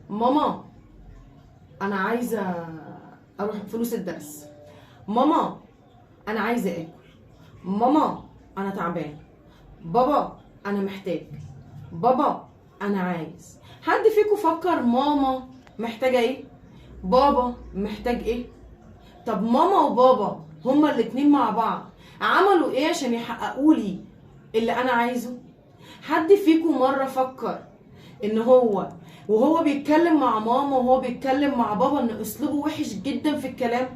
ماما انا عايزه اروح فلوس الدرس، ماما انا عايزه اكل، ماما انا تعبان، بابا انا محتاج، بابا انا عايز. حد فيكم فكر ماما محتاجه ايه؟ بابا محتاج ايه؟ طب ماما وبابا هما الاتنين مع بعض عملوا ايه عشان يحققوا لي اللي انا عايزه؟ حد فيكم مره فكر ان هو وهو بيتكلم مع ماما وهو بيتكلم مع بابا ان اسلوبه وحش جدا في الكلام،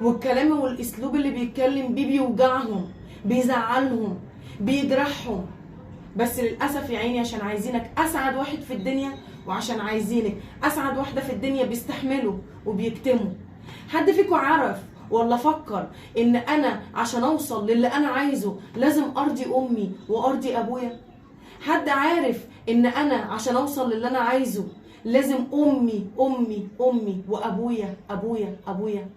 والكلام والاسلوب اللي بيتكلم بيه بيوجعهم، بيزعلهم، بيجرحهم، بس للاسف يا عيني عشان عايزينك اسعد واحد في الدنيا وعشان عايزينك اسعد واحده في الدنيا بيستحملوا وبيكتموا. حد فيكم عرف ولا فكر ان انا عشان اوصل للي انا عايزه لازم ارضي امي وارضي ابويا؟ حد عارف ان انا عشان اوصل للي انا عايزه لازم امي امي امي وابويا ابويا ابويا؟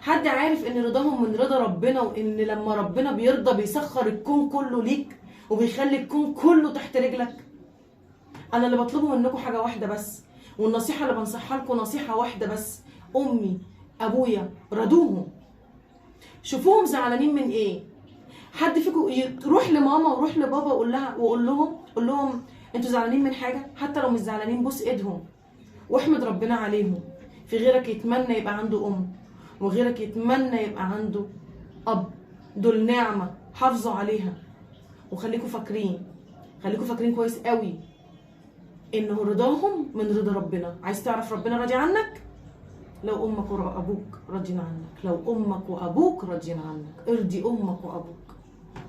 حد عارف ان رضاهم من رضا ربنا، وان لما ربنا بيرضى بيسخر الكون كله ليك وبيخلي الكون كله تحت رجلك؟ انا اللي بطلبه منكم حاجه واحده بس، والنصيحه اللي بنصحها لكم نصيحه واحده بس: امي ابويا رضوهم، شوفوهم زعلانين من ايه. حد فيكم يروح لماما وروح لبابا وقول لهم انتوا زعلانين من حاجه؟ حتى لو مش زعلانين بوس ايدهم واحمد ربنا عليهم. في غيرك يتمنى يبقى عنده ام، وغيرك يتمنى يبقى عنده اب، دول نعمه حافظوا عليها. وخليكم فاكرين، خليكم فاكرين كويس قوي انه رضاهم من رضا ربنا. عايز تعرف ربنا راضي عنك؟ لو امك وابوك راضيين عنك، لو امك وابوك راضيين عنك ارضي امك وابوك.